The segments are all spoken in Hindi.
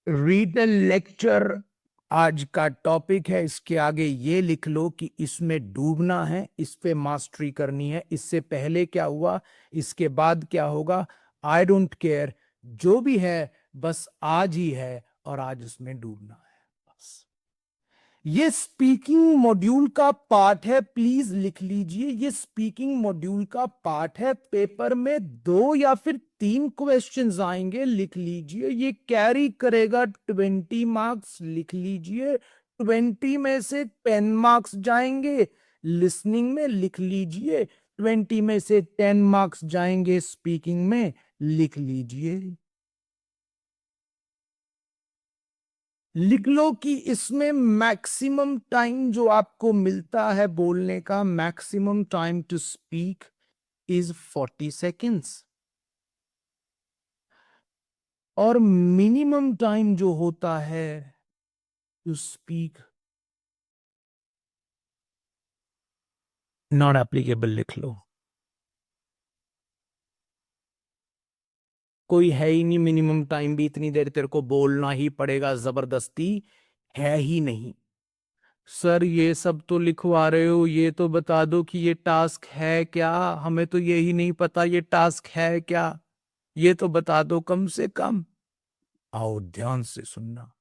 रिटन लेक्चर आज का टॉपिक है। इसके आगे ये लिख लो कि इसमें डूबना है, इस पे मास्टरी करनी है। इससे पहले क्या हुआ, इसके बाद क्या होगा, आई डोंट केयर। जो भी है बस आज ही है और आज उसमें डूबना है बस। ये स्पीकिंग मॉड्यूल का पार्ट है, प्लीज लिख लीजिए। ये स्पीकिंग मॉड्यूल का पार्ट है। पेपर में 2 या फिर 3 क्वेश्चंस आएंगे, लिख लीजिए। ये कैरी करेगा 20 मार्क्स, लिख लीजिए। 20 में से 10 मार्क्स जाएंगे लिसनिंग में, लिख लीजिए। 20 में से 10 मार्क्स जाएंगे स्पीकिंग में, लिख लीजिए। लिख लो कि इसमें मैक्सिमम टाइम जो आपको मिलता है बोलने का, maximum time to speak is 40 seconds, और मिनिमम टाइम जो होता है टू स्पीक नॉट एप्लीकेबल। लिख लो, कोई है ही नहीं मिनिमम टाइम भी, इतनी देर तेरे को बोलना ही पड़ेगा जबरदस्ती, है ही नहीं। सर ये सब तो लिखवा रहे हो, ये तो बता दो कि ये टास्क है क्या, हमें तो यही नहीं पता ये टास्क है क्या, ये तो बता दो कम से कम। आओ ध्यान से सुनना।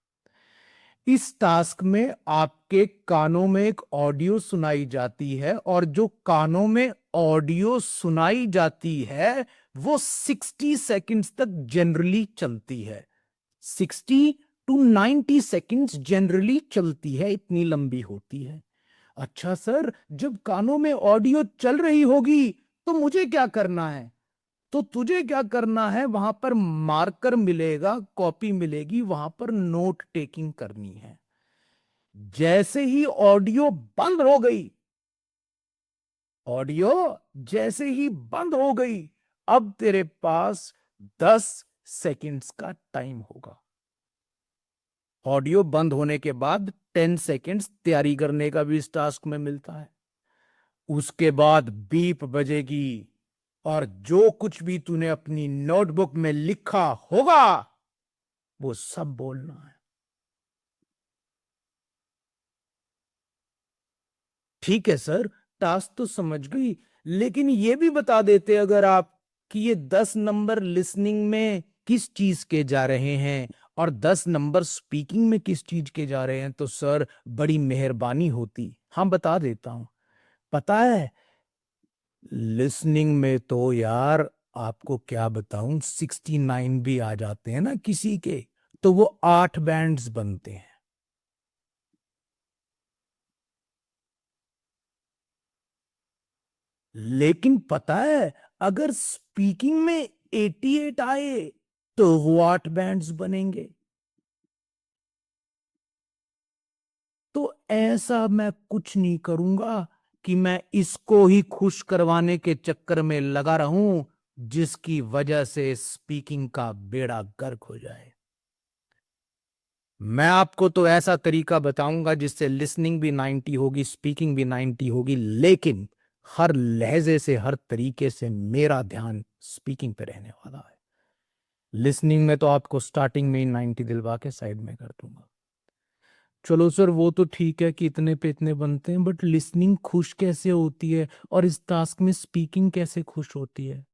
इस टास्क में आपके कानों में एक ऑडियो सुनाई जाती है, और जो कानों में ऑडियो सुनाई जाती है वो 60 सेकंड्स तक जनरली चलती है। 60 to 90 सेकंड्स जनरली चलती है, इतनी लंबी होती है। अच्छा सर, जब कानों में ऑडियो चल रही होगी तो मुझे क्या करना है? तो तुझे क्या करना है, वहां पर मार्कर मिलेगा, कॉपी मिलेगी, वहां पर नोट टेकिंग करनी है। जैसे ही ऑडियो बंद हो गई, ऑडियो जैसे ही बंद हो गई, अब तेरे पास 10 सेकंड्स का टाइम होगा। ऑडियो बंद होने के बाद 10 सेकंड्स तैयारी करने का भी इस टास्क में मिलता है। उसके बाद बीप बजेगी, और जो कुछ भी तूने अपनी नोटबुक में लिखा होगा वो सब बोलना है। ठीक है सर, टास्क तो समझ गई, लेकिन ये भी बता देते अगर आप कि ये 10 नंबर लिसनिंग में किस चीज के जा रहे हैं और 10 नंबर स्पीकिंग में किस चीज के जा रहे हैं, तो सर बड़ी मेहरबानी होती। हाँ बता देता हूं। पता है, लिसनिंग में तो यार आपको क्या बताऊं, 69 भी आ जाते हैं ना किसी के, तो वो 8 बैंड्स बनते हैं। लेकिन पता है, अगर स्पीकिंग में 88 आए तो वो 8 बैंड्स बनेंगे। तो ऐसा मैं कुछ नहीं करूंगा कि मैं इसको ही खुश करवाने के चक्कर में लगा रहूं, जिसकी वजह से स्पीकिंग का बेड़ा गर्क हो जाए। मैं आपको तो ऐसा तरीका बताऊंगा जिससे लिसनिंग भी 90 होगी, स्पीकिंग भी 90 होगी, लेकिन हर लहजे से, हर तरीके से मेरा ध्यान स्पीकिंग पे रहने वाला है। लिसनिंग में तो आपको स्टार्टिंग में ही 90 दिलवा के साइड में कर दूंगा। चलो सर वो तो ठीक है कि इतने पे इतने बनते हैं, बट लिसनिंग खुश कैसे होती है और इस टास्क में स्पीकिंग कैसे खुश होती है?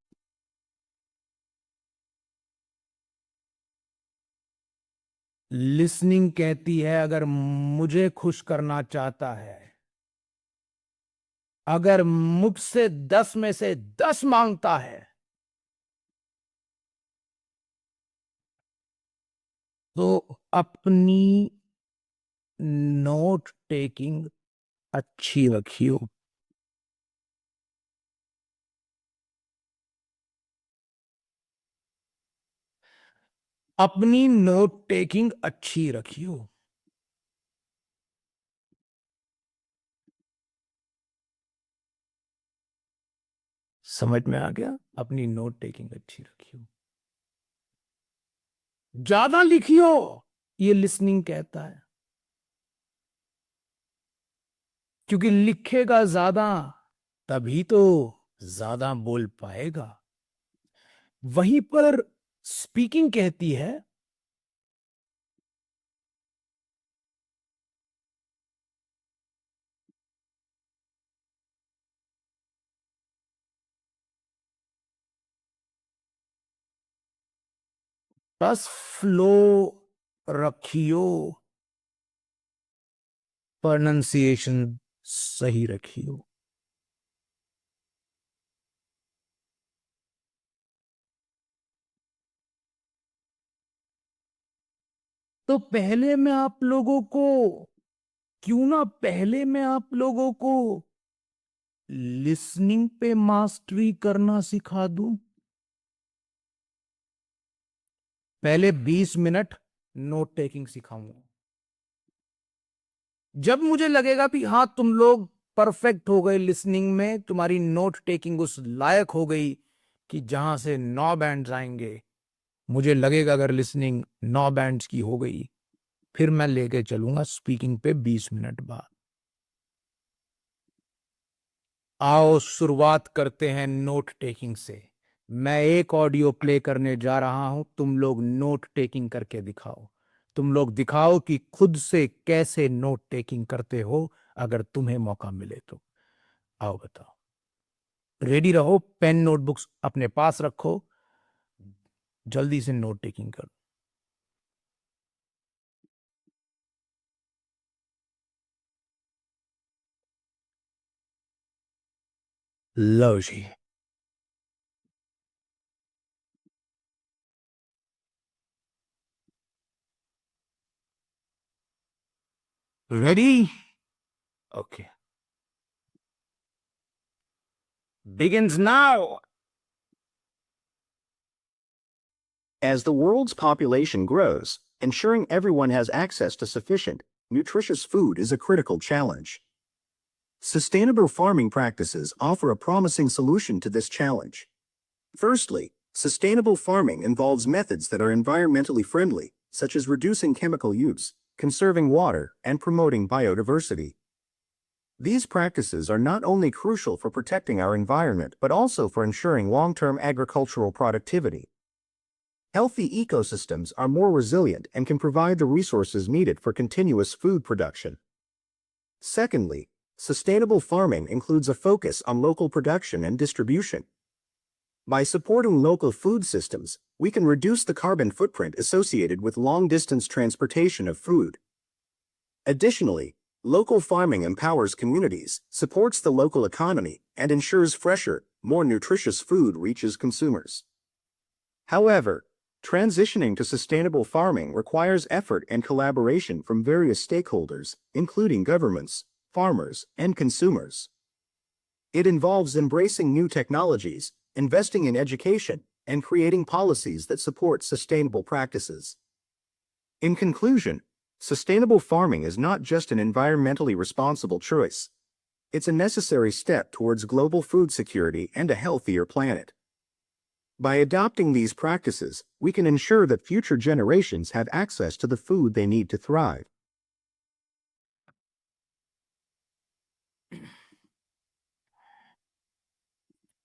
लिसनिंग कहती है अगर मुझे खुश करना चाहता है, अगर मुझसे 10 में से 10 मांगता है, तो अपनी नोट टेकिंग अच्छी रखियो। अपनी नोट टेकिंग अच्छी रखियो। समझ में आ गया? अपनी नोट टेकिंग अच्छी रखियो, ज्यादा लिखियो, ये लिसनिंग कहता है। क्योंकि लिखेगा ज्यादा तभी तो ज्यादा बोल पाएगा। वहीं पर स्पीकिंग कहती है बस फ्लो रखियो, प्रोनाउंसिएशन सही रखियो। तो पहले मैं आप लोगों को क्यों ना पहले मैं आप लोगों को लिसनिंग पे मास्टरी करना सिखा दूं। पहले 20 मिनट नोट टेकिंग सिखाऊंगा। जब मुझे लगेगा कि हाँ तुम लोग परफेक्ट हो गए लिसनिंग में, तुम्हारी नोट टेकिंग उस लायक हो गई कि जहां से 9 बैंड्स आएंगे, मुझे लगेगा अगर लिसनिंग 9 बैंड्स की हो गई, फिर मैं लेके चलूंगा स्पीकिंग पे 20 मिनट बाद। आओ शुरुआत करते हैं नोट टेकिंग से। मैं एक ऑडियो प्ले करने जा रहा हूं, तुम लोग नोट टेकिंग करके दिखाओ। तुम लोग दिखाओ कि खुद से कैसे नोट टेकिंग करते हो, अगर तुम्हें मौका मिले तो। आओ बताओ। रेडी रहो, पेन नोटबुक्स अपने पास रखो, जल्दी से नोट टेकिंग करो। लो जी। Ready? Okay, begins now. As the world's population grows, ensuring everyone has access to sufficient, nutritious food is a critical challenge. Sustainable farming practices offer a promising solution to this challenge. Firstly, sustainable farming involves methods that are environmentally friendly, such as reducing chemical use, conserving water, and promoting biodiversity. These practices are not only crucial for protecting our environment but also for ensuring long-term agricultural productivity. Healthy ecosystems are more resilient and can provide the resources needed for continuous food production. Secondly, sustainable farming includes a focus on local production and distribution. By supporting local food systems, we can reduce the carbon footprint associated with long-distance transportation of food. Additionally, local farming empowers communities, supports the local economy, and ensures fresher, more nutritious food reaches consumers. However, transitioning to sustainable farming requires effort and collaboration from various stakeholders, including governments, farmers, and consumers. It involves embracing new technologies, investing in education, and creating policies that support sustainable practices. In conclusion, sustainable farming is not just an environmentally responsible choice. It's a necessary step towards global food security and a healthier planet. By adopting these practices, we can ensure that future generations have access to the food they need to thrive.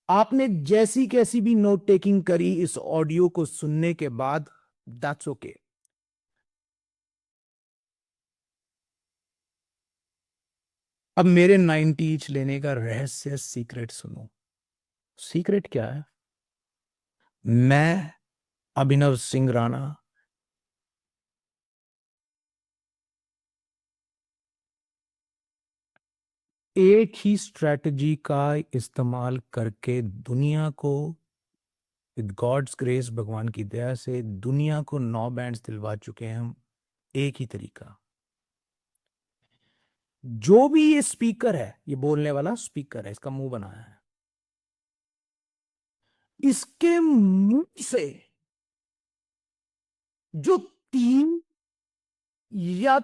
आपने जैसी कैसी भी नोट टेकिंग करी इस ऑडियो को सुनने के बाद, दैट्स ओके। अब मेरे 90 ईच लेने का रहस्य, सीक्रेट सुनो। सीक्रेट क्या है? मैं अभिनव सिंह राणा एक ही स्ट्रेटजी का इस्तेमाल करके दुनिया को, विद गॉड्स ग्रेस, भगवान की दया से दुनिया को 9 बैंड्स दिलवा चुके हैं हम। एक ही तरीका। जो भी ये स्पीकर है, ये बोलने वाला स्पीकर है, इसका मुंह बनाया है, इसके मुंह से जो 3 या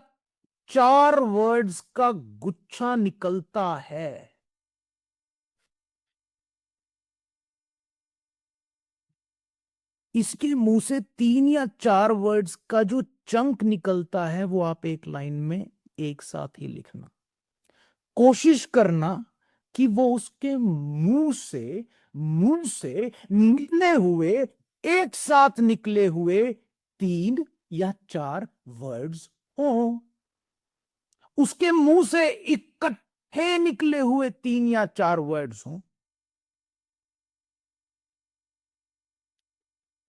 4 वर्ड्स का गुच्छा निकलता है, इसके मुंह से 3 या 4 वर्ड्स का जो चंक निकलता है, वो आप एक लाइन में एक साथ ही लिखना। कोशिश करना कि वो उसके मुंह से निकले हुए, एक साथ निकले हुए 3 या 4 वर्ड्स हो। उसके मुंह से इकट्ठे निकले हुए 3 या 4 वर्ड्स हो।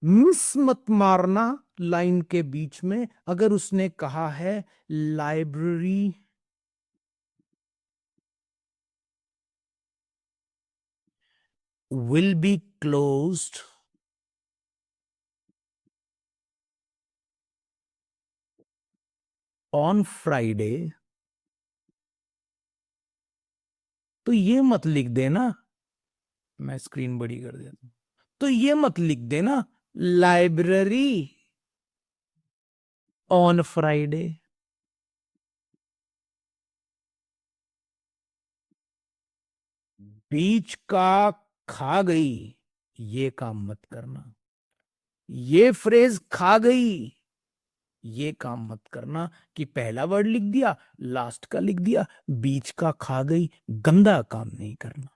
मिस मत मारना लाइन के बीच में। अगर उसने कहा है library will be closed on Friday, तो ये मत लिख देना, मैं स्क्रीन बड़ी कर देता हूं, तो ये मत लिख देना लाइब्रेरी ऑन फ्राइडे। बीच का खा गई, ये काम मत करना। ये फ्रेज खा गई, ये काम मत करना कि पहला वर्ड लिख दिया, लास्ट का लिख दिया, बीच का खा गई, गंदा काम नहीं करना।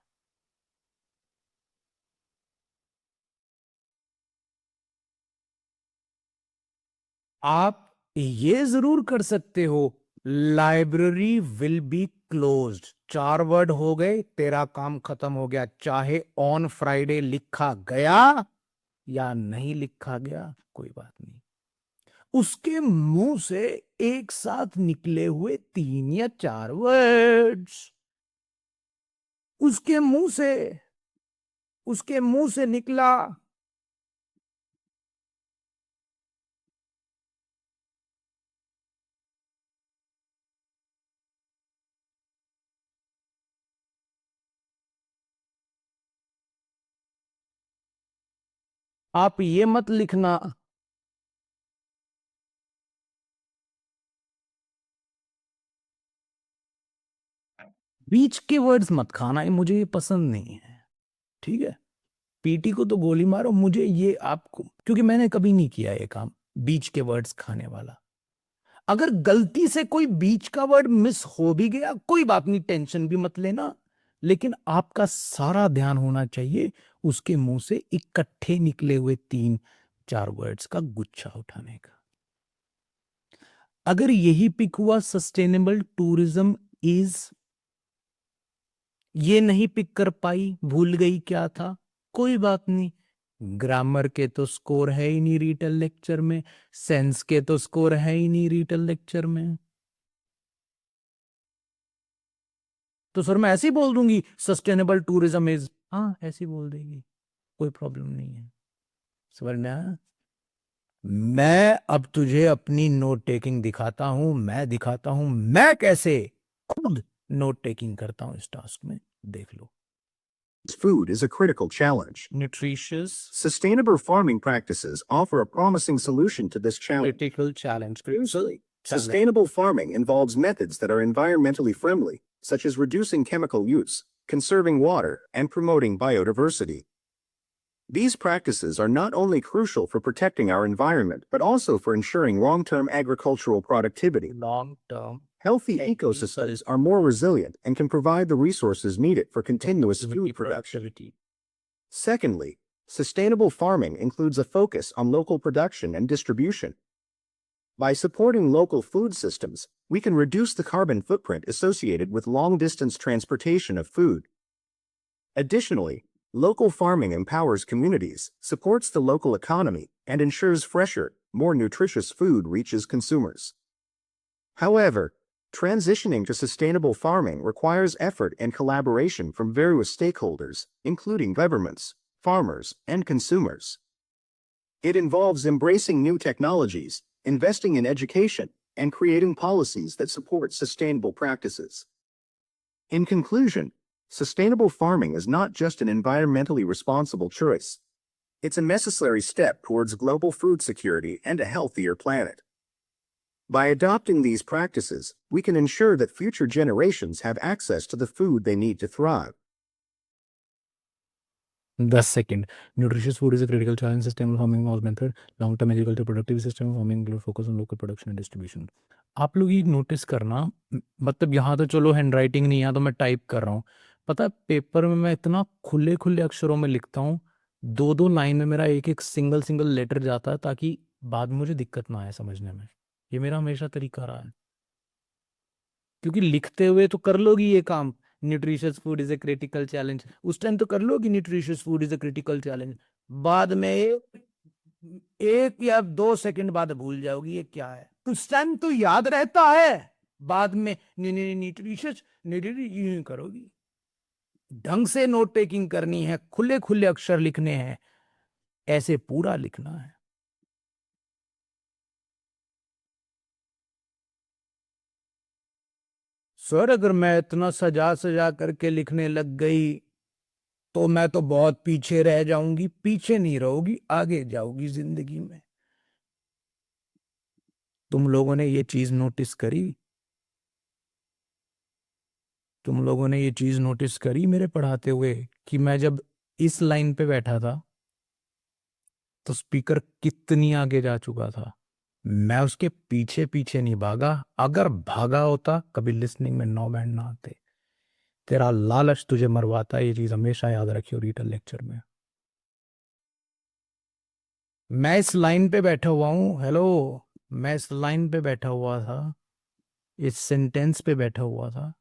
आप ये जरूर कर सकते हो, library will be closed, 4 word हो गए, तेरा काम खत्म हो गया। चाहे ऑन फ्राइडे लिखा गया या नहीं लिखा गया, कोई बात नहीं। उसके मुंह से एक साथ निकले हुए 3 या 4 वर्ड्स, उसके मुंह से निकला आप ये मत लिखना बीच के वर्ड्स मत खाना, ये मुझे ये पसंद नहीं है। ठीक है, पीटी को तो गोली मारो, मुझे ये आपको, क्योंकि मैंने कभी नहीं किया ये काम बीच के वर्ड्स खाने वाला। अगर गलती से कोई बीच का वर्ड मिस हो भी गया, कोई बात नहीं, टेंशन भी मत लेना, लेकिन आपका सारा ध्यान होना चाहिए उसके मुंह से इकट्ठे निकले हुए 3-4 वर्ड्स का गुच्छा उठाने का। अगर यही पिक हुआ सस्टेनेबल टूरिज्म इज, ये नहीं पिक कर पाई, भूल गई क्या था, कोई बात नहीं। ग्रामर के तो स्कोर है ही नहीं रीटल लेक्चर में, सेंस के तो स्कोर है ही नहीं रीटल लेक्चर में, तो सर मैं ऐसे ही बोल दूंगी सस्टेनेबल टूरिज्म इज, हाँ ऐसे ही बोल देगी, कोई प्रॉब्लम नहीं है। समझना? मैं अब तुझे अपनी नोट टेकिंग दिखाता हूं, मैं दिखाता हूं मैं कैसे खुद नोट टेकिंग करता हूं इस टास्क में, देख लो। Food is a critical challenge. Nutritious Sustainable farming practices offer a promising solution to this challenge. Critical challenge. Sustainable farming involves methods that are environmentally friendly, such as reducing chemical use, conserving water, and promoting biodiversity. These practices are not only crucial for protecting our environment, but also for ensuring long-term agricultural productivity. Long term Healthy ecosystems are more resilient and can provide the resources needed for continuous food production. Secondly, sustainable farming includes a focus on local production and distribution. By supporting local food systems, we can reduce the carbon footprint associated with long-distance transportation of food. Additionally, local farming empowers communities, supports the local economy, and ensures fresher, more nutritious food reaches consumers. However, transitioning to sustainable farming requires effort and collaboration from various stakeholders, including governments, farmers, and consumers. It involves embracing new technologies, investing in education, and creating policies that support sustainable practices. In conclusion, sustainable farming is not just an environmentally responsible choice. It's a necessary step towards global food security and a healthier planet. By adopting these practices, we can ensure that future generations have access to the food they need to thrive. 10 second. Nutritious food is a critical challenge, sustainable farming was method, long term agriculture productive system farming focus on local production and distribution. आप लोग ये नोटिस करना, मतलब यहाँ तो चलो हैंड राइटिंग नहीं, यहाँ तो मैं टाइप कर रहा हूँ। पता है पेपर में मैं इतना खुले खुले अक्षरों में लिखता हूँ, 2-2 लाइन में मेरा एक एक सिंगल सिंगल लेटर जाता है, ताकि बाद में मुझे दिक्कत ना आए समझने में। ये मेरा हमेशा तरीका रहा है, क्योंकि लिखते हुए तो कर लोगी ये काम, nutritious food is a critical challenge, उस टाइम तो कर लोगी nutritious food is a critical challenge, बाद में 1 या 2 सेकंड बाद भूल जाओगी ये क्या है। उस टाइम तो याद रहता है, बाद में न्यूट्रिशियस करोगी। ढंग से नोट टेकिंग करनी है, खुले खुले अक्षर लिखने हैं, ऐसे पूरा लिखना है। सर अगर मैं इतना सजा सजा करके लिखने लग गई तो मैं तो बहुत पीछे रह जाऊंगी। पीछे नहीं रहोगी, आगे जाओगी जिंदगी में। तुम लोगों ने ये चीज नोटिस करी? तुम लोगों ने ये चीज नोटिस करी मेरे पढ़ाते हुए कि मैं जब इस लाइन पे बैठा था तो स्पीकर कितनी आगे जा चुका था। मैं उसके पीछे पीछे नहीं भागा। अगर भागा होता कभी लिसनिंग में 9 बैंड ना आते। तेरा लालच तुझे मरवाता है, ये चीज हमेशा याद रखियो रिटर्न लेक्चर में। मैं इस लाइन पे बैठा हुआ हूं, हेलो, मैं इस लाइन पे बैठा हुआ था, इस सेंटेंस पे बैठा हुआ था,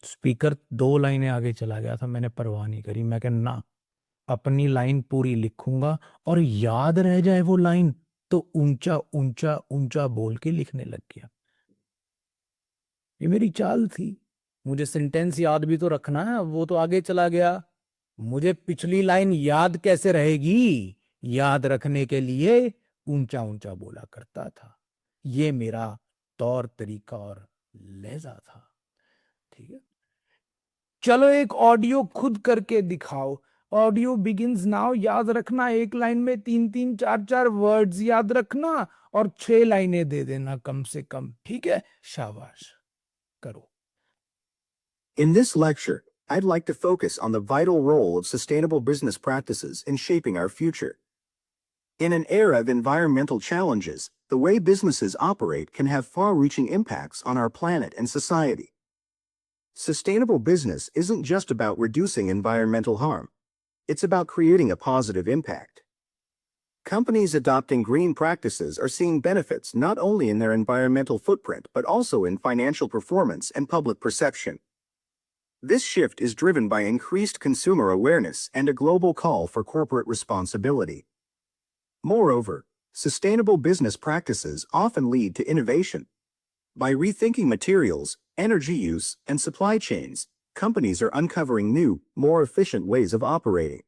स्पीकर 2 लाइनें आगे चला गया था, मैंने परवाह नहीं करी। मैं कह ना, अपनी लाइन पूरी लिखूंगा और याद रह जाए वो लाइन तो ऊंचा ऊंचा ऊंचा बोल के लिखने लग गया। ये मेरी चाल थी। मुझे सेंटेंस याद भी तो रखना है, वो तो आगे चला गया। मुझे पिछली लाइन याद कैसे रहेगी? याद रखने के लिए ऊंचा ऊंचा बोला करता था। ये मेरा तौर तरीका और लहजा था। ठीक है, चलो एक ऑडियो खुद करके दिखाओ। Audio begins now. याद रखना, एक लाइन में 3 3 4 4 वर्ड्स याद रखना और 6 लाइनें दे देना कम से कम। ठीक है, शाबाश, करो। In this lecture, I'd like to focus on the vital role of sustainable business practices in shaping our future. In an era of environmental challenges, the way businesses operate can have far-reaching impacts on our planet and society. Sustainable business isn't just about reducing environmental harm. It's about creating a positive impact. Companies adopting green practices are seeing benefits not only in their environmental footprint but also in financial performance and public perception. This shift is driven by increased consumer awareness and a global call for corporate responsibility. Moreover, sustainable business practices often lead to innovation. By rethinking materials, energy use, and supply chains, companies are uncovering new, more efficient ways of operating.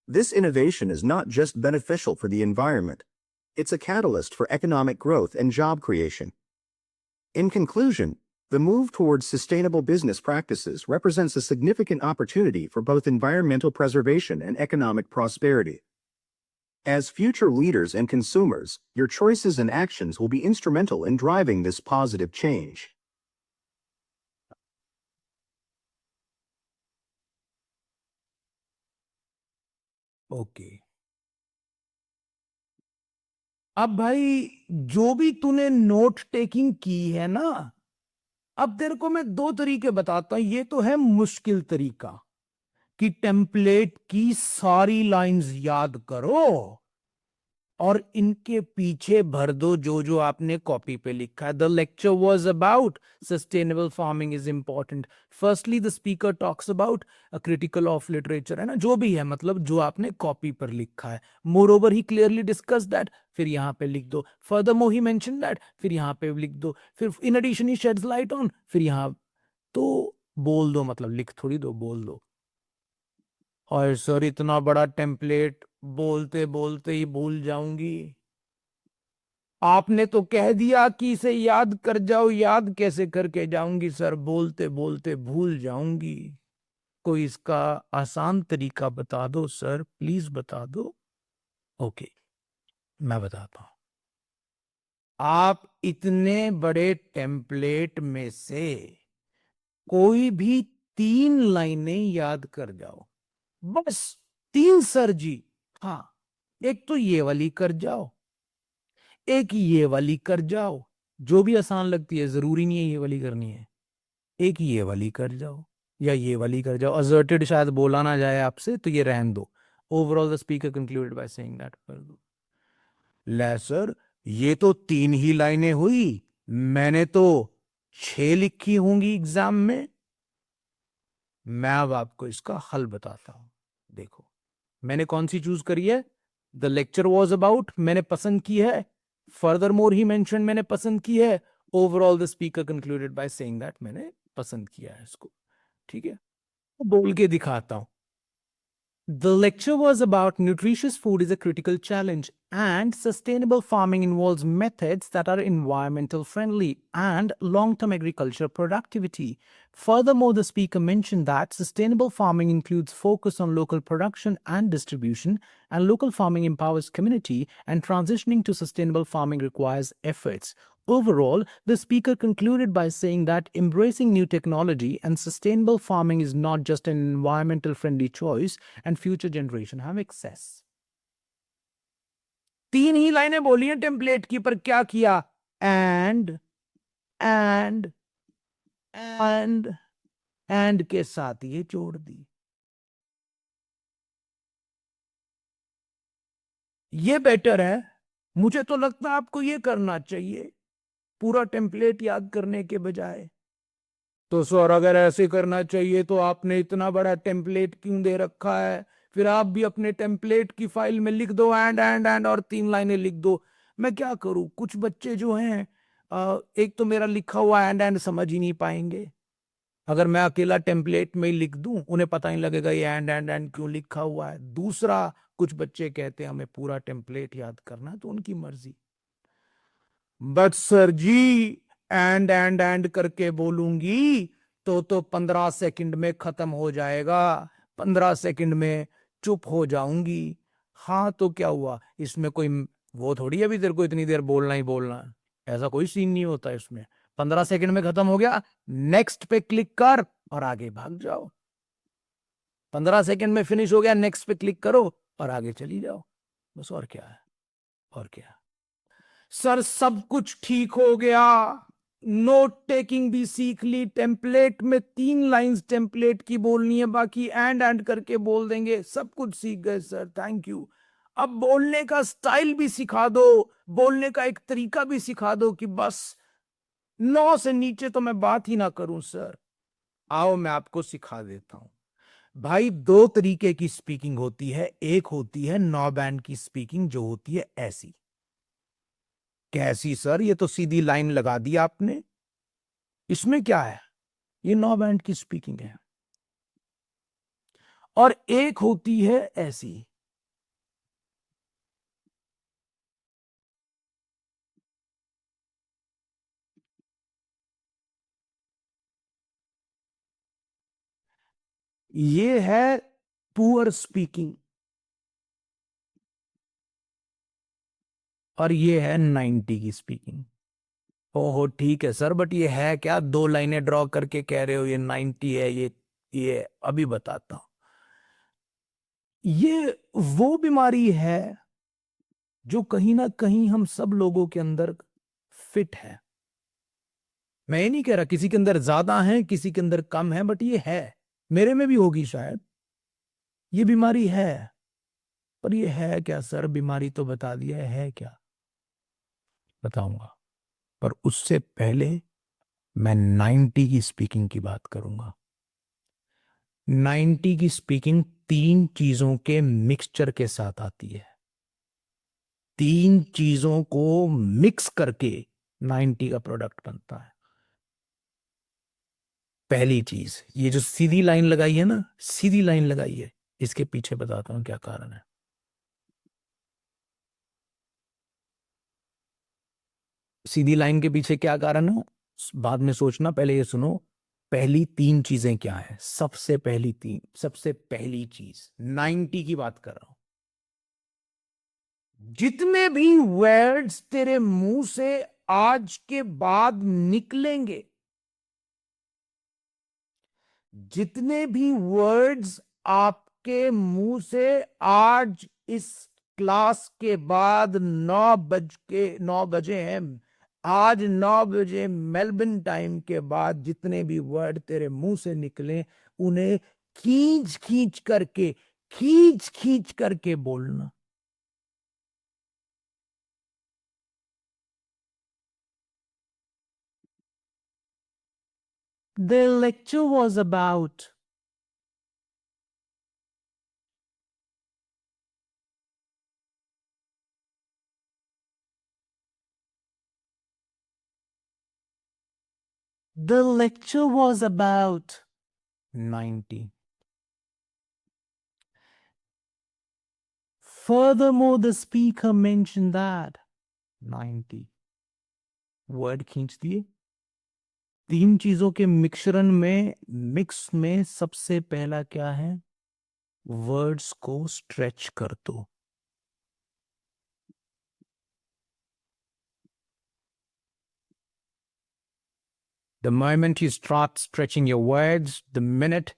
This innovation is not just beneficial for the environment, it's a catalyst for economic growth and job creation. In conclusion, the move towards sustainable business practices represents a significant opportunity for both environmental preservation and economic prosperity. As future leaders and consumers, your choices and actions will be instrumental in driving this positive change. Okay, अब भाई जो भी तूने नोट टेकिंग की है ना, अब तेरे को मैं 2 तरीके बताता हूं। ये तो है मुश्किल तरीका कि टेम्पलेट की सारी लाइंस याद करो और इनके पीछे भर दो जो जो आपने कॉपी पे लिखा है। The lecture was about sustainable farming is important. Firstly the speaker talks about a critical of literature, है ना, जो भी है, मतलब जो आपने कॉपी पर लिखा है। Moreover he clearly discuss that, फिर यहाँ पे लिख दो। Furthermore he mention that, फिर यहाँ पे लिख दो। फिर in addition he sheds light on, फिर यहाँ तो बोल दो, मतलब लिख थोड़ी दो, बोल दो। और सर इतना बड़ा टेम्पलेट बोलते बोलते ही भूल जाऊंगी। आपने तो कह दिया कि इसे याद कर जाओ, याद कैसे करके जाऊंगी सर? बोलते बोलते भूल जाऊंगी। कोई इसका आसान तरीका बता दो सर, प्लीज बता दो। ओके, मैं बताता हूं। आप इतने बड़े टेम्पलेट में से कोई भी 3 लाइनें याद कर जाओ, बस 3 सर जी। हाँ, एक तो ये वाली कर जाओ, एक ये वाली कर जाओ, जो भी आसान लगती है, जरूरी नहीं है ये वाली करनी है। एक ये वाली कर जाओ या ये वाली कर जाओ। असर्टेड शायद बोला ना जाए आपसे, तो ये रहन दो। Overall the speaker concluded by saying that, कर दो। ले सर, ये तो 3 ही लाइनें हुई, मैंने तो 6 लिखी होंगी एग्जाम में। मैं अब आपको इसका हल बताता हूं, देखो। मैंने कौन सी चूज करी है? द लेक्चर वॉज अबाउट, मैंने पसंद की है. फर्दर मोर ही मेंशन, मैंने पसंद की है. Overall the speaker concluded by saying that, मैंने पसंद किया है इसको. ठीक है, बोल के दिखाता हूं. The lecture was about nutritious food is a critical challenge, and sustainable farming involves methods that are environmental friendly and long term agriculture productivity. Furthermore, the speaker mentioned that sustainable farming includes focus on local production and distribution, and local farming empowers community, and transitioning to sustainable farming requires efforts. Overall, the speaker concluded by saying that embracing new technology and sustainable farming is not just an environmental friendly choice, and future generation have access. तीन ही लाइनें बोली हैं टेम्पलेट की, पर क्या किया? एंड एंड एंड के साथ ये जोड़ दी. ये बेटर है. मुझे तो लगता है आपको ये करना चाहिए, पूरा टेम्पलेट याद करने के बजाय. तो सर अगर ऐसे करना चाहिए तो आपने इतना बड़ा टेम्पलेट क्यों दे रखा है? फिर आप भी अपने टेम्पलेट की फाइल में लिख दो एंड और 3 लाइनें लिख दो. मैं क्या करूं, कुछ बच्चे जो हैं, एक तो मेरा लिखा हुआ एंड समझ ही नहीं पाएंगे. अगर मैं अकेला टेम्पलेट में ही लिख दूं, उन्हें पता नहीं लगेगा ये एंड क्यों लिखा हुआ है. दूसरा, कुछ बच्चे कहते हैं हमें पूरा टेम्पलेट याद करना है, तो उनकी मर्जी. बट सर जी, एंड करके बोलूंगी तो 15 सेकंड में खत्म हो जाएगा. 15 सेकंड में चुप हो जाऊंगी. हाँ तो क्या हुआ इसमें? कोई वो थोड़ी है अभी तेरे को इतनी देर बोलना ही बोलना है. ऐसा कोई सीन नहीं होता इसमें. 15 सेकंड में खत्म हो गया, नेक्स्ट पे क्लिक कर और आगे भाग जाओ. 15 सेकंड में फिनिश हो गया, नेक्स्ट पे क्लिक करो और आगे चली जाओ. बस, और क्या है? और क्या? सर सब कुछ ठीक हो गया, नोट टेकिंग भी सीख ली, टेम्पलेट में 3 लाइंस टेम्पलेट की बोलनी है, बाकी एंड करके बोल देंगे. सब कुछ सीख गए सर, थैंक यू. अब बोलने का स्टाइल भी सिखा दो, बोलने का एक तरीका भी सिखा दो कि बस 9 से नीचे तो मैं बात ही ना करूं सर. आओ मैं आपको सिखा देता हूं. भाई, 2 तरीके की स्पीकिंग होती है. एक होती है 9 बैंड की स्पीकिंग, जो होती है ऐसी. कैसी सर? ये तो सीधी लाइन लगा दी आपने. इसमें क्या है? ये 9 बैंड की स्पीकिंग है. और एक होती है ऐसी. ये है पुअर स्पीकिंग, और ये है 90 की स्पीकिंग. ओहो ठीक है सर, बट ये है क्या? 2 लाइनें ड्रॉ करके कह रहे हो ये 90 है? ये अभी बताता हूं. ये वो बीमारी है जो कहीं ना कहीं हम सब लोगों के अंदर फिट है. मैं ये नहीं कह रहा किसी के अंदर ज्यादा है, किसी के अंदर कम है, बट ये है. मेरे में भी होगी शायद. ये बीमारी है. पर ये है क्या सर? बीमारी तो बता दिया है क्या? बताऊंगा. पर उससे पहले मैं 90 की स्पीकिंग की बात करूंगा. 90 की स्पीकिंग 3 चीजों के मिक्सचर के साथ आती है. 3 चीजों को मिक्स करके 90 का प्रोडक्ट बनता है. पहली चीज, ये जो सीधी लाइन लगाई है ना, सीधी लाइन लगाई है, इसके पीछे बताता हूं क्या कारण है. सीधी लाइन के पीछे क्या कारण है बाद में सोचना, पहले ये सुनो. पहली 3 चीजें क्या है? सबसे पहली चीज 90 की बात कर रहा हूं. जितने भी वर्ड्स तेरे मुंह से आज के बाद निकलेंगे, जितने भी वर्ड्स आपके मुंह से आज इस क्लास के बाद 9 बजे हैं, आज 9 बजे मेलबर्न टाइम के बाद जितने भी वर्ड तेरे मुंह से निकले, उन्हें खींच खींच करके बोलना. The lecture was about The lecture was about 90. Furthermore, the speaker mentioned that 90. Word खींच दिए. तीन चीजों के मिक्स में सबसे पहला क्या है? वर्ड्स को स्ट्रेच कर दो. The moment you start stretching your words, the minute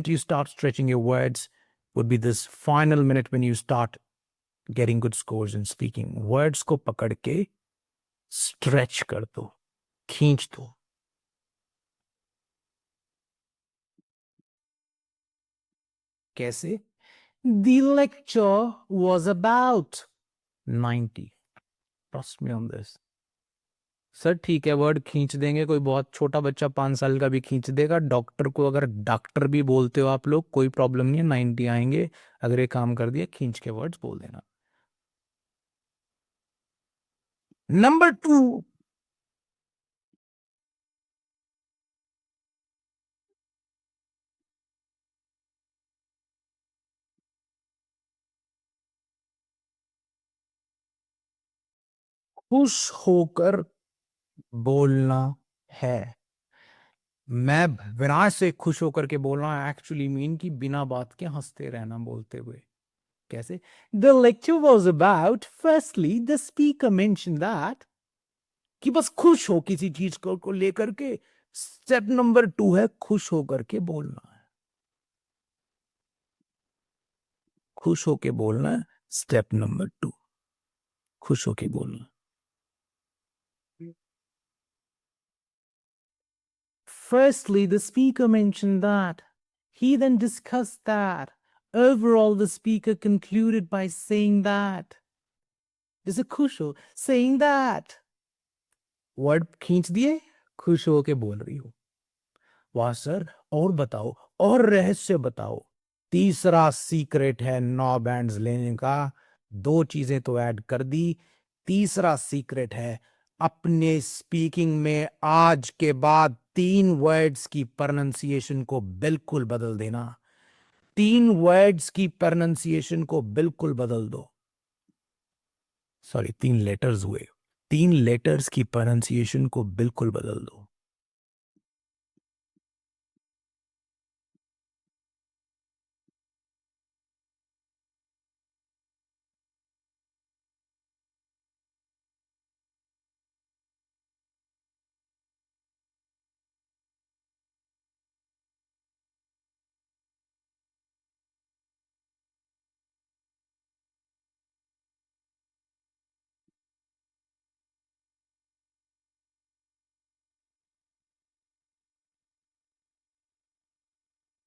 you start stretching your words would be this final minute when you start getting good scores in speaking. Words को पकड़ के stretch कर दो, खींच दो. कैसे? The lecture was about 90. Trust me on this. Sir ठीक है, वर्ड खींच देंगे, कोई बहुत छोटा बच्चा 5 साल का भी खींच देगा. डॉक्टर को अगर डॉक्टर भी बोलते हो आप लोग, कोई प्रॉब्लम नहीं है, 90 आएंगे. अगर ये काम कर दिया, खींच के वर्ड्स बोल देना. नंबर 2, खुश होकर बोलना है. मैं विनाश से खुश होकर के बोलना एक्चुअली मीन कि बिना बात के हंसते रहना बोलते हुए. कैसे? The lecture was about, firstly, the speaker mentioned that, कि बस खुश हो किसी चीज को लेकर के. स्टेप नंबर 2 है खुश होकर के बोलना है. खुश होके बोलना है. स्टेप नंबर 2, खुश होके बोलना. Firstly, the speaker mentioned that. He then discussed that. Overall, the speaker concluded by saying that. जैसे खुश हो, saying that. वर्ड खींच दिए, खुश होके बोल रही हो. वाह सर, और बताओ, और रहस्य बताओ. तीसरा सीक्रेट है 9 बैंड्स लेने का. 2 चीजें तो ऐड कर दी. तीसरा सीक्रेट है अपने स्पीकिंग में आज के बाद 3 वर्ड्स की प्रोनाउंसिएशन को बिल्कुल बदल देना. 3 वर्ड्स की प्रोनाउंसिएशन को बिल्कुल बदल दो. सॉरी, 3 लेटर्स हुए. 3 लेटर्स की प्रोनाउंसिएशन को बिल्कुल बदल दो.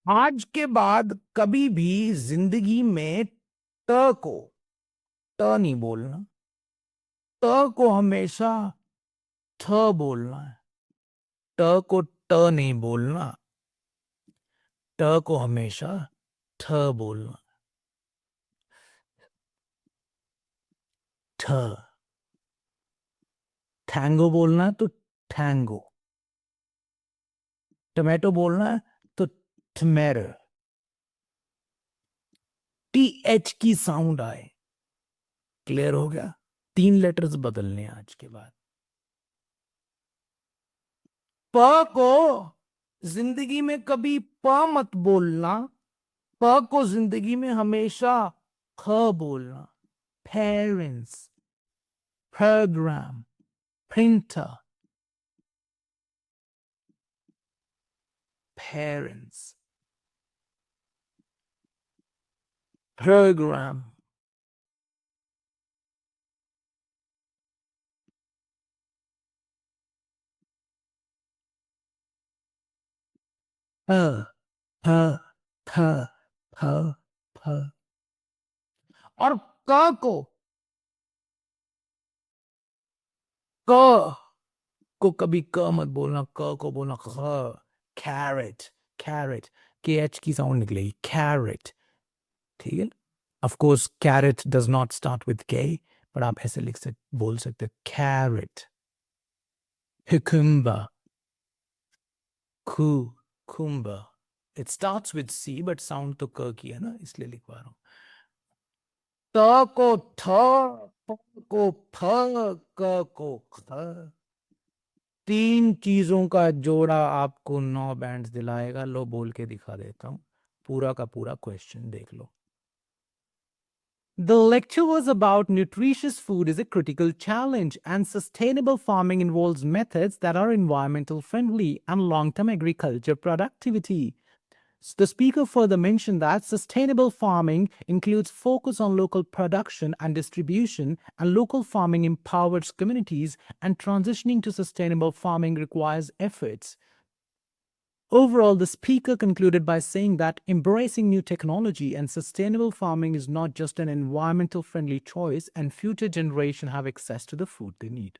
आज के बाद कभी भी जिंदगी में को नहीं बोलना. को हमेशा बोलना है. को नहीं बोलना. को हमेशा बोलना. थैंगो बोलना है तो थैंगो. टोमेटो बोलना है तो टमेटो. TH की साउंड आए. क्लियर हो गया? 3 लेटर्स बदलने आज के बाद. को जिंदगी में कभी मत बोलना. को जिंदगी में हमेशा बोलना. Parents, program, printer. parents, program, p, p, p, p, p. और क को कभी क मत बोलना. को बोलना ख. Carrot, carrot. KH की साउंड निकलेगी. कैरेट. ठीक है. Of course carrot does not start with K, पर आप ऐसे बोल सकते. Carrot. Hikumba. Kumba. It starts with C, but sound तो क की है ना, इसलिए लिख पा रहा हूँ. त को थ, प को फ, क को ख. 3 चीजों का जोड़ा आपको 9 बैंड्स दिलाएगा. लो बोल के दिखा देता हूं. पूरा का पूरा क्वेश्चन देख लो. The lecture was about nutritious food is a critical challenge, and sustainable farming involves methods that are environmental friendly and long-term agriculture productivity. The speaker further mentioned that sustainable farming includes focus on local production and distribution, and local farming empowers communities, and transitioning to sustainable farming requires efforts. Overall, the speaker concluded by saying that embracing new technology and sustainable farming is not just an environmental friendly choice, and future generations have access to the food they need.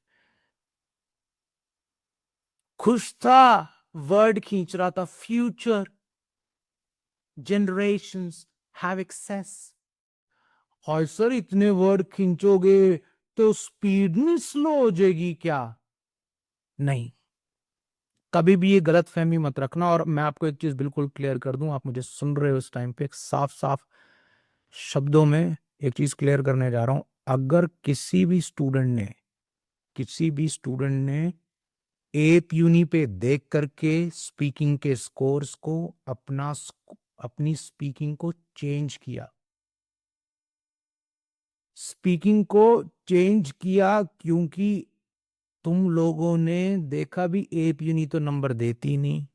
खुश था, वर्ड खींच रहा था, फ्यूचर generations have access. और सर इतने वर्ड खींचोगे तो स्पीड नहीं स्लो हो जाएगी क्या? नहीं, कभी भी ये गलत फहमी मत रखना. और मैं आपको एक चीज बिल्कुल क्लियर कर दूं, आप मुझे सुन रहे हो इस टाइम पे, एक साफ साफ शब्दों में एक चीज क्लियर करने जा रहा हूं. अगर किसी भी स्टूडेंट ने एप यूनि पे देख करके स्पीकिंग के स्कोर्स को अपनी स्पीकिंग को चेंज किया, क्योंकि तुम लोगों ने देखा भी एप यूनि तो नंबर देती नहीं,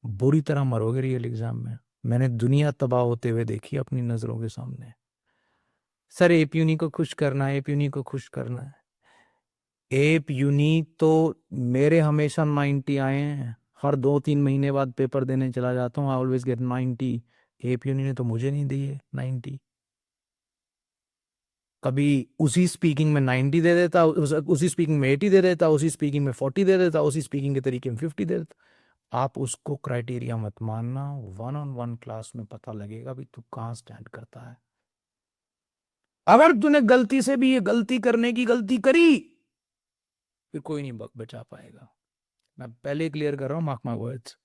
बुरी तरह मरोगे रियल एग्जाम में. मैंने दुनिया तबाह होते हुए देखी अपनी नजरों के सामने. सर एप यूनि को खुश करना है, एप यूनि को खुश करना है. एप यूनि तो मेरे हमेशा 90 आए हैं. हर 2-3 महीने बाद पेपर देने चला जाता हूँ, आई ऑलवेज गेट 90. एप यूनि ने तो मुझे नहीं दी है 90. कभी उसी स्पीकिंग में 90 दे देता, उसी स्पीकिंग में 80 दे देता, उसी स्पीकिंग में 40 दे देता, उसी स्पीकिंग के तरीके में 50 दे देता. आप उसको क्राइटेरिया मत मानना. 1-on-1 क्लास में पता लगेगा भी तू कहाँ स्टैंड करता है. अगर तूने गलती से भी ये गलती करने की गलती करी, फिर कोई नहीं बचा पाएगा. मैं पहले क्लियर कर रहा हूँ, मार्क माय वर्ड्स.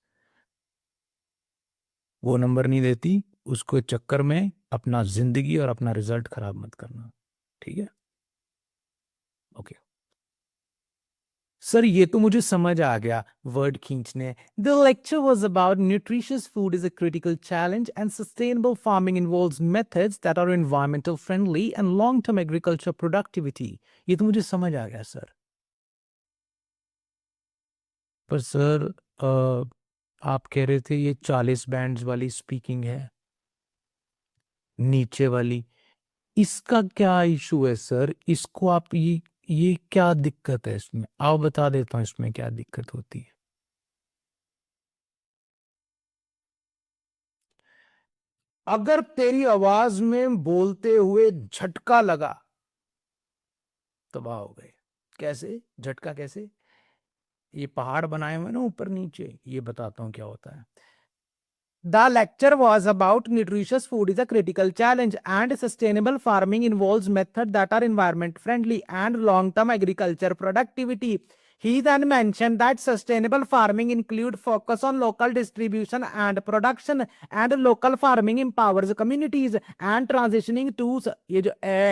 वो नंबर नहीं देती, उसको चक्कर में अपना जिंदगी और अपना रिजल्ट खराब मत करना. ठीक है, ओके. सर ये तो मुझे समझ आ गया, वर्ड खींचने. The lecture was about nutritious food is a critical challenge and sustainable farming involves methods that are environmental friendly and long term agriculture productivity. ये तो मुझे समझ आ गया सर. पर सर आप कह रहे थे ये 40 बैंड्स वाली स्पीकिंग है, नीचे वाली, इसका क्या इशू है सर? इसको आप ये क्या दिक्कत है इसमें? आओ बता देता हूँ इसमें क्या दिक्कत होती है. अगर तेरी आवाज में बोलते हुए झटका लगा, तबाह हो गए. कैसे झटका? कैसे? ये पहाड़ बनाए हुए ना ऊपर नीचे, ये बताता हूं क्या होता है. The lecture was about nutritious food is a critical challenge, and sustainable farming involves methods that are environment friendly and long-term agriculture productivity. He then mentioned that sustainable farming include focus on local distribution and production, and local farming empowers communities, and transitioning to ये जो है,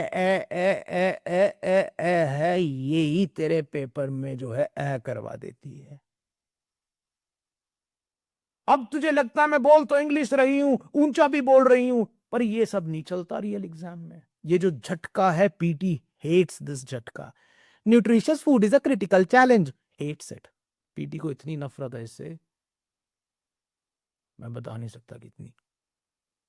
यही तेरे पेपर में जो है करवा देती है. अब तुझे लगता है मैं बोल तो इंग्लिश रही हूं, ऊंचा भी बोल रही हूं, पर ये सब नहीं चलता रियल एग्जाम में. ये जो झटका है, पीटी हेट्स दिस झटका. Nutritious food is a critical challenge, hates it. PT को इतनी नफरत है इससे, मैं बता नहीं सकता कितनी.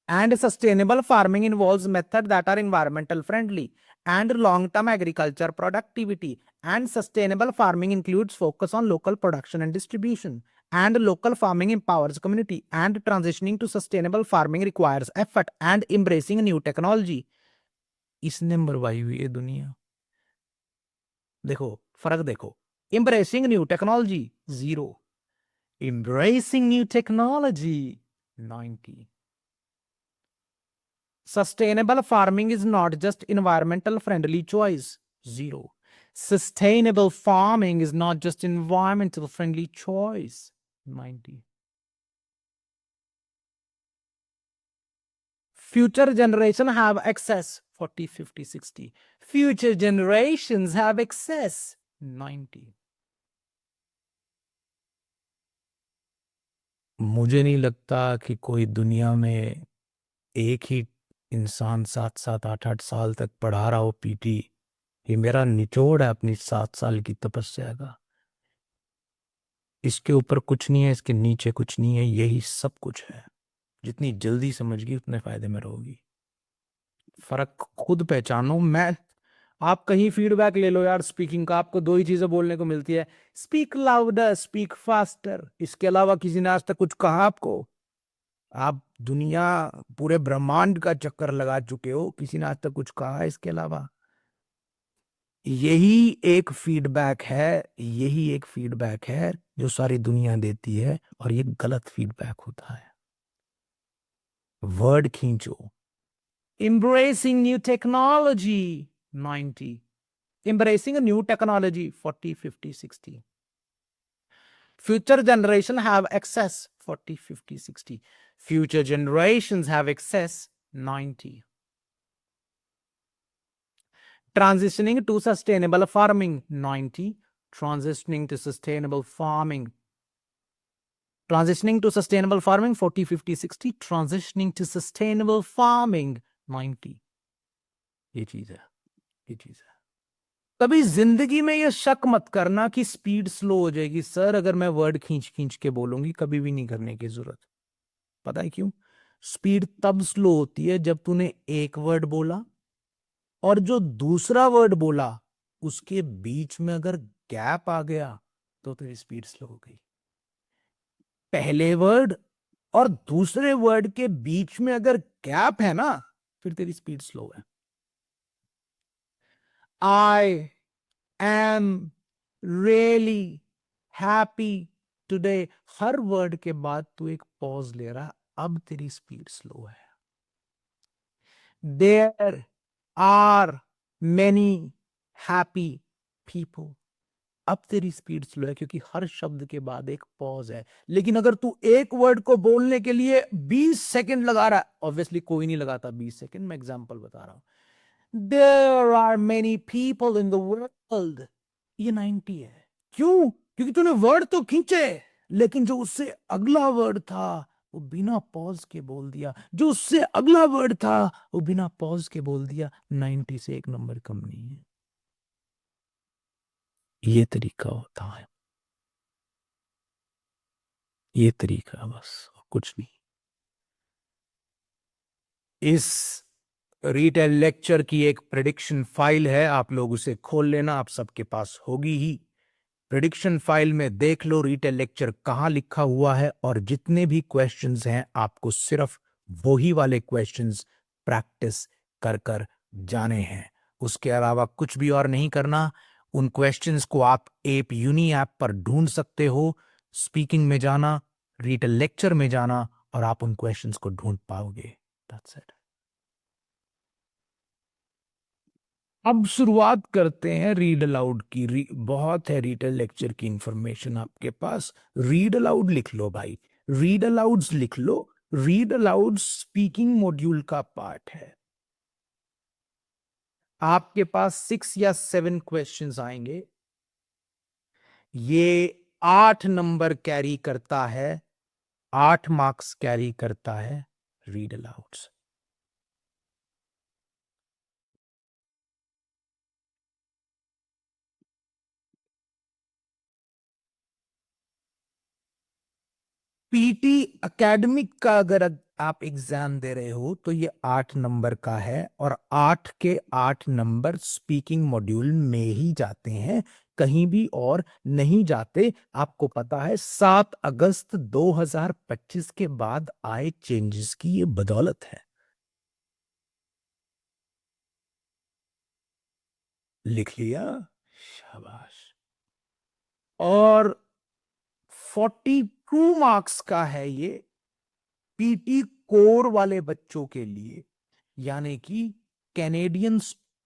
And sustainable farming involves methods that are environmental friendly and long-term agriculture productivity. And sustainable farming includes focus on local production and distribution. And local farming empowers community. And transitioning to sustainable farming requires effort and embracing new technology. इसने मरवाई हुई है दुनिया. देखो फर्क देखो. Embracing new technology 0. Embracing new technology 90. Sustainable farming is not just environmental friendly choice. 0. Sustainable farming is not just environmental friendly choice. 90. Future generation have access. 40, 50, 60. Future generations have access. 90. मुझे नहीं लगता कि कोई दुनिया में एक ही इंसान 7-7, 8-8 साल तक पढ़ा रहा हो पीटी। ये मेरा निचोड़ है अपनी 7 साल की तपस्या का। इसके ऊपर कुछ नहीं है, इसके नीचे कुछ नहीं है, यही सब कुछ है। जितनी जल्दी समझगी उतने फायदे में रहोगी। फर्क खुद पहचानो। आप कहीं फीडबैक ले लो यार स्पीकिंग का, आपको 2 ही चीजें बोलने को मिलती है, स्पीक लाउडर, स्पीक फास्टर। इसके अलावा किसी ने आज तक कुछ कहा आपको? आप दुनिया पूरे ब्रह्मांड का चक्कर लगा चुके हो, किसी ने आज तक कुछ कहा है इसके अलावा? यही एक फीडबैक है, यही एक फीडबैक है जो सारी दुनिया देती है, और ये गलत फीडबैक होता है। वर्ड खींचो। Embracing new technology. 90. Embracing a new technology. 40, 50, 60. Future generation have access. 40, 50, 60. Future generations have access. 90. Transitioning to sustainable farming. 90. Transitioning to sustainable farming. Transitioning to sustainable farming. 40, 50, 60. Transitioning to sustainable farming. 90. ये चीज है, ये चीज है। कभी जिंदगी में ये शक मत करना कि स्पीड स्लो हो जाएगी। सर अगर मैं वर्ड खींच खींच के बोलूंगी, कभी भी नहीं करने की जरूरत। पता है क्यों? स्पीड तब स्लो होती है जब तूने एक वर्ड बोला और जो दूसरा वर्ड बोला उसके बीच में अगर गैप आ गया तो तेरी स्पीड स्लो हो गई। पहले वर्ड और दूसरे वर्ड के बीच में अगर गैप है ना, फिर तेरी स्पीड स्लो है। I am really happy today. Her word के बाद तू एक पॉज ले रहा, अब तेरी स्पीड स्लो है। There are many happy people. अब तेरी स्पीड स्लो है क्योंकि हर शब्द के बाद एक पॉज है। लेकिन अगर तू एक वर्ड को बोलने के लिए 20 सेकंड लगा रहा है, ऑब्वियसली कोई नहीं लगाता 20 सेकंड, मैं एग्जांपल बता रहा हूं। There are many people in the world. ये 90 है। क्यों? क्योंकि तूने वर्ड तो खींचे, लेकिन जो उससे अगला वर्ड था वो बिना पॉज के बोल दिया, जो उससे अगला वर्ड था वो बिना पॉज के बोल दिया। 90 से एक नंबर कम नहीं है। ये तरीका होता है, ये तरीका, बस कुछ नहीं। इस रिटेल लेक्चर की एक प्रेडिक्शन फाइल है, आप लोग उसे खोल लेना, आप सबके पास होगी ही। प्रेडिक्शन फाइल में देख लो रिटेल लेक्चर कहां लिखा हुआ है, और जितने भी क्वेश्चंस हैं आपको सिर्फ वही वाले क्वेश्चंस प्रैक्टिस कर कर जाने हैं। उसके अलावा कुछ भी और नहीं करना। उन क्वेश्चंस को आप एप यूनी ऐप पर ढूंढ सकते हो। स्पीकिंग में जाना, रिटेल लेक्चर में जाना, और आप उन क्वेश्चंस को ढूंढ पाओगे। That's it. अब शुरुआत करते हैं रीड अलाउड की। बहुत है रीडर लेक्चर की इंफॉर्मेशन आपके पास। रीड अलाउड लिख लो भाई, रीड अलाउड्स लिख लो। रीड अलाउड स्पीकिंग मॉड्यूल का पार्ट है। आपके पास 6 या 7 क्वेश्चंस आएंगे। ये 8 नंबर कैरी करता है, 8 मार्क्स कैरी करता है रीड अलाउड्स। पीटी एकेडमिक का अगर आप एग्जाम दे रहे हो तो ये 8 नंबर का है, और 8 के 8 नंबर स्पीकिंग मॉड्यूल में ही जाते हैं, कहीं भी और नहीं जाते। आपको पता है 7 अगस्त 2025 के बाद आए चेंजेस की ये बदौलत है। लिख लिया? शाबाश। और 42 मार्क्स का है ये पीटी कोर वाले बच्चों के लिए, यानी कि कैनेडियन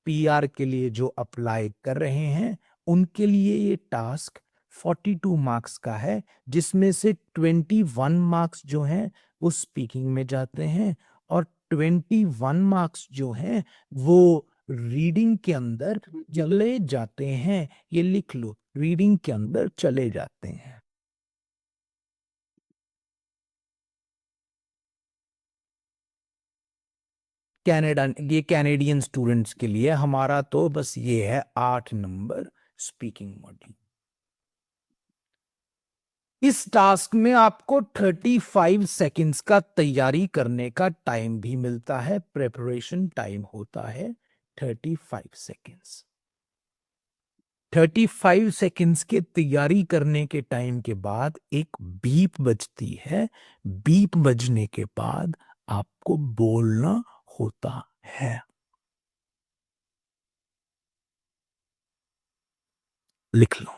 पीआर के लिए जो अप्लाई कर रहे हैं उनके लिए ये टास्क 42 मार्क्स का है, जिसमें से 21 मार्क्स जो हैं वो स्पीकिंग में जाते हैं और 21 मार्क्स जो हैं वो रीडिंग के अंदर चले जाते हैं। ये लिख लो, रीडिंग के अंदर चले जाते हैं। कनाडा, ये कैनेडियन स्टूडेंट्स के लिए, हमारा तो बस ये है 8 नंबर स्पीकिंग मॉड्यूल। इस टास्क में आपको 35 सेकंड्स का तैयारी करने का टाइम भी मिलता है, प्रिपरेशन टाइम होता है 35 सेकंड्स। 35 सेकंड्स के तैयारी करने के टाइम के बाद एक बीप बजती है। बीप बजने के बाद आपको बोलना होता है। लिख लो।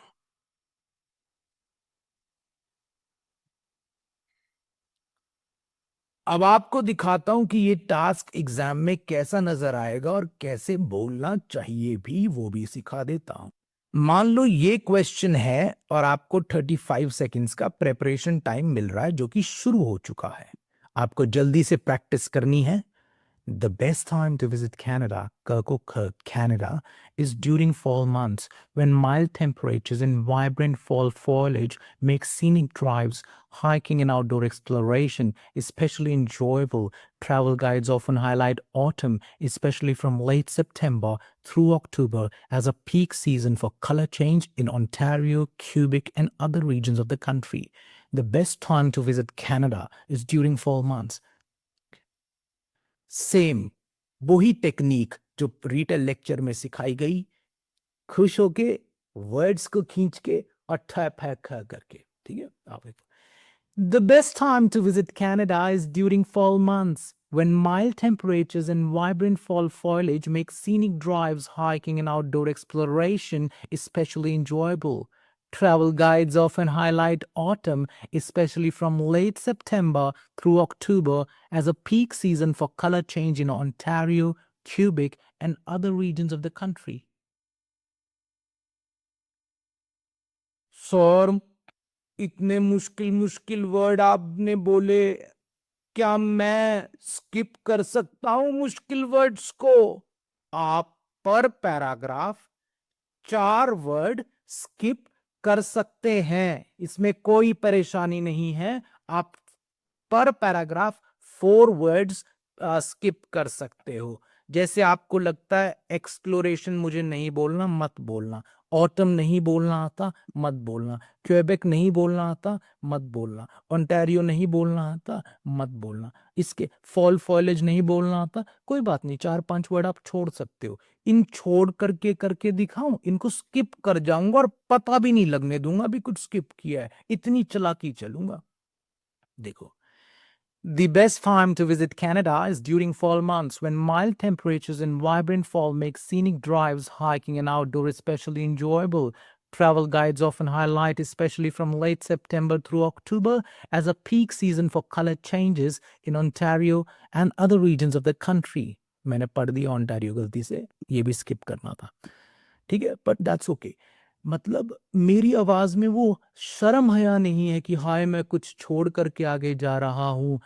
अब आपको दिखाता हूं कि ये टास्क एग्जाम में कैसा नजर आएगा और कैसे बोलना चाहिए भी, वो भी सिखा देता हूं। मान लो ये क्वेश्चन है और आपको 35 सेकंड्स का प्रेपरेशन टाइम मिल रहा है, जो कि शुरू हो चुका है। आपको जल्दी से प्रैक्टिस करनी है। The best time to visit Canada, Kirkuk, Canada, is during fall months when mild temperatures and vibrant fall foliage make scenic drives, hiking, and outdoor exploration especially enjoyable. Travel guides often highlight autumn, especially from late September through October, as a peak season for color change in Ontario, Quebec, and other regions of the country. The best time to visit Canada is during fall months. Same वही टेक्निक जो रिटेल लेक्चर में सिखाई गई, खुश होके वर्ड्स को खींच के और करके, ठीक है। आप The best time to visit Canada is during fall months when mild temperatures and vibrant fall foliage make scenic drives, hiking, and outdoor exploration especially enjoyable. Travel guides often highlight autumn, especially from late September through October, as a peak season for color change in Ontario, Quebec, and other regions of the country. Sir, इतने मुश्किल मुश्किल वर्ड आपने बोले, क्या मैं स्किप कर सकता हूं मुश्किल वर्ड्स को? आप पर पैराग्राफ 4 वर्ड स्किप कर सकते हैं, इसमें कोई परेशानी नहीं है। आप पर पैराग्राफ 4 वर्ड्स स्किप कर सकते हो। जैसे आपको लगता है एक्सप्लोरेशन मुझे नहीं बोलना, मत बोलना। ऑटम नहीं बोलना आता, मत बोलना। क्वेबेक नहीं बोलना आता, मत बोलना। ओंटारियो नहीं बोलना आता, मत बोलना। इसके फॉल फॉलेज नहीं बोलना आता, कोई बात नहीं, 4-5 वर्ड आप छोड़ सकते हो। इन छोड़ करके करके दिखाऊं, इनको स्किप कर जाऊंगा और पता भी नहीं लगने दूंगा भी कुछ स्किप किया है, इतनी चालाकी चलूंगा। देखो, the best time to visit Canada is during fall months when mild temperatures and vibrant fall make scenic drives, hiking, and outdoor especially enjoyable. Travel guides often highlight, especially from late September through October, as a peak season for color changes in Ontario and other regions of the country. मैंने पढ़ दिया ओंटारियो गलती से, ये भी स्किप करना था, ठीक है, बट दैट्स ओके। मतलब मेरी आवाज में वो शर्म हया नहीं है कि हाय मैं कुछ छोड़ करके आगे जा रहा हूँ।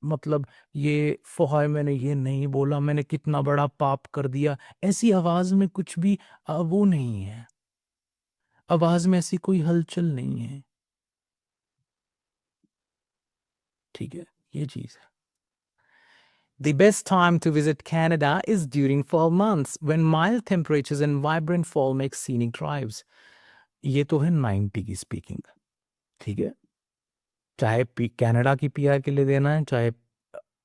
मतलब ये हाय मैंने ये नहीं बोला, मैंने कितना बड़ा पाप कर दिया, ऐसी आवाज में कुछ भी वो नहीं है। आवाज में ऐसी कोई हलचल नहीं है, ठीक है, ये चीज है। The best time to visit Canada is during fall months when mild temperatures and vibrant fall make scenic drives. ये तो है 90 की स्पीकिंग, ठीक है। चाहे कनाडा की पीआर के लिए देना है, चाहे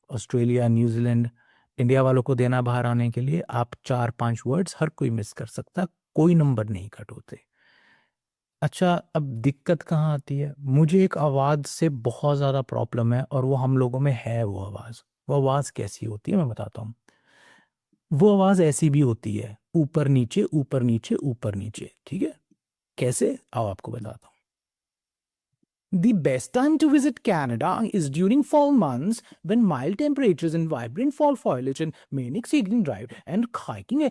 ऑस्ट्रेलिया, न्यूजीलैंड, इंडिया वालों को देना बाहर आने के लिए, आप 4-5 वर्ड्स हर कोई मिस कर सकता, कोई नंबर नहीं कट होते। अच्छा, अब दिक्कत कहाँ आती है? मुझे एक आवाज से बहुत ज्यादा प्रॉब्लम है और वो हम लोगों में है। वो आवाज कैसी होती है मैं बताता हूँ। वो आवाज ऐसी भी होती है, ऊपर नीचे ऊपर नीचे ऊपर नीचे, ठीक है। कैसे? आओ आपको बताता हूँ। The best time to visit Canada is during fall months when mild temperatures and vibrant fall foliage and scenic scenic drive and hiking.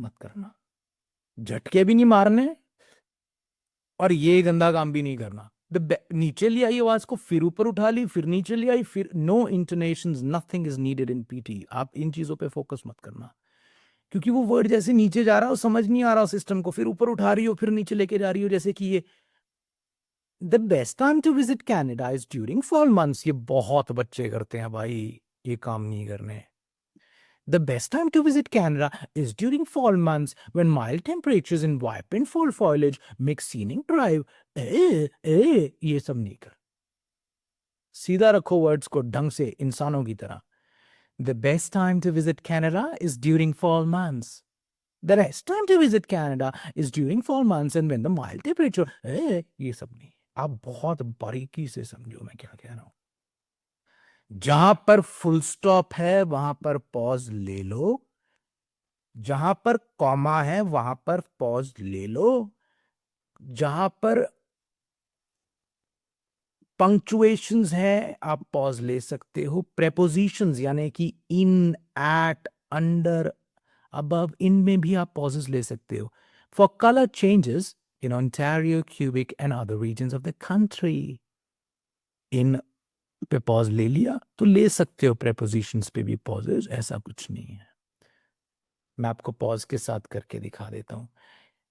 मत करना, झटके भी नहीं मारने और ये गंदा काम भी नहीं करना. नीचे ले आई आवाज को, फिर ऊपर उठा ली, फिर नीचे ले आई, फिर no intonations, nothing is needed in PT. आप इन चीजों पे फोकस मत करना, क्योंकि वो वर्ड जैसे नीचे जा रहा हो, समझ नहीं आ रहा सिस्टम को, फिर ऊपर उठा रही हो, फिर नीचे लेके जा रही हो, जैसे कि ये the best time to visit Canada is during fall months. ये बहुत बच्चे करते हैं भाई, ये काम नहीं करने. The best time to visit Canada is during fall months when mild temperatures and vibrant fall foliage make scenic drive. ये सब नहीं कर. सीधा रखो वर्ड्स को ढंग से, इंसानों की तरह. The best time to visit Canada is during fall months. The best time to visit Canada is during fall months and when the mild temperature. ये सब नहीं. आप बहुत बारीकी से समझो मैं क्या कह रहा हूं. जहां पर फुल स्टॉप है वहां पर पॉज ले लो, जहां पर कॉमा है वहां पर पॉज ले लो, जहां पर पंक्चुएशंस है आप पॉज ले सकते हो. प्रेपोजिशंस यानी कि इन, एट, अंडर, अबव, इनमें भी आप पॉजेस ले सकते हो. For colour changes in Ontario, Quebec and other regions of the country. इन पे पॉज ले लिया तो ले सकते हो, प्रेपोजिशंस पे भी पॉजेस, ऐसा कुछ नहीं है. मैं आपको पॉज के साथ करके दिखा देता हूं.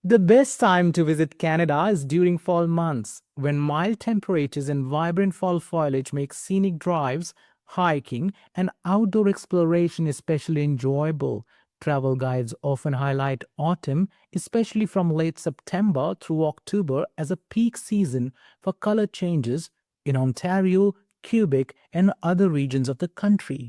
The best time to visit Canada is during fall months when mild temperatures and vibrant fall foliage make scenic drives, hiking, and outdoor exploration especially enjoyable. Travel guides often highlight autumn, especially from late September through October, as a peak season for color changes in Ontario, Quebec, and other regions of the country.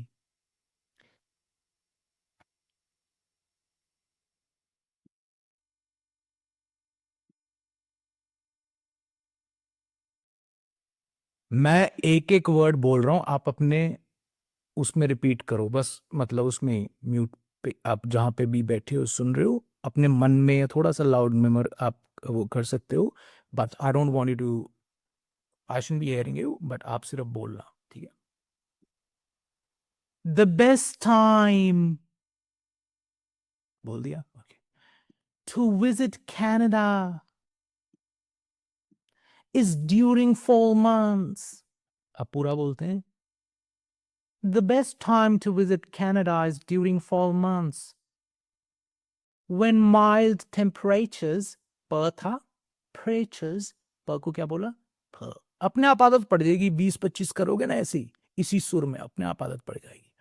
मैं एक एक वर्ड बोल रहा हूं, आप अपने उसमें रिपीट करो बस, मतलब उसमें म्यूट पे आप जहां पे भी बैठे हो सुन रहे हो, अपने मन में या थोड़ा सा लाउड में आप वो कर सकते हो. But I don't want you to, I shouldn't be hearing you, but आप सिर्फ बोलना, ठीक है. द बेस्ट टाइम बोल दिया, okay. To visit Canada is during fall months. अब पूरा बोलते हैं. The best time to visit Canada is during fall months when mild temperatures, पर था, temperatures, पर को क्या बोला, पर. अपने आप आदत पड़ जाएगी, 20-25 करोगे ना ऐसी, इसी सुर में अपने आप आदत पड़ जाएगी.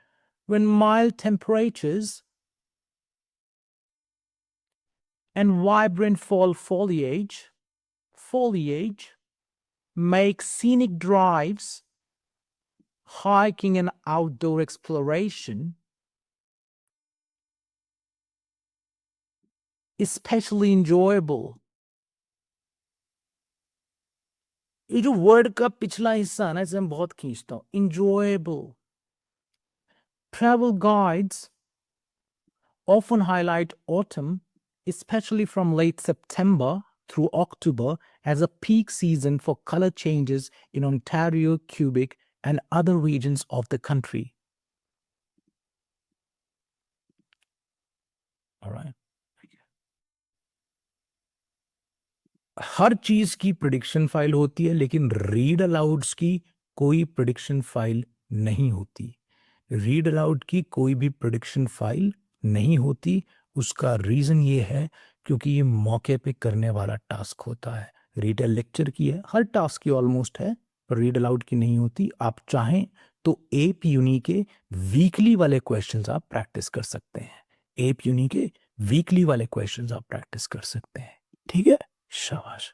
When mild temperatures and vibrant fall foliage make scenic drives, hiking, and outdoor exploration especially enjoyable. ये जो वर्ड का पिछला हिस्सा है ना, इसे मैं बहुत खींचता हूं. enjoyable. Travel guides often highlight autumn, especially from late September through October, as a peak season for color changes in Ontario, Quebec, and other regions of the country. All right. हर चीज की प्रिडिक्शन फाइल होती है, लेकिन रीड अलाउड्स की कोई प्रिडिक्शन फाइल नहीं होती. रीड अलाउड की कोई भी प्रिडिक्शन फाइल नहीं होती. उसका रीजन ये है क्योंकि ये मौके पे करने वाला टास्क होता है. रीड लेक्चर की है, हर टास्क की ऑलमोस्ट है, पर रीड अलाउड की नहीं होती. आप चाहें तो एप यूनी के वीकली वाले क्वेश्चंस आप प्रैक्टिस कर सकते हैं. एप यूनी के वीकली वाले क्वेश्चंस आप प्रैक्टिस कर सकते हैं. ठीक है, शाबाश.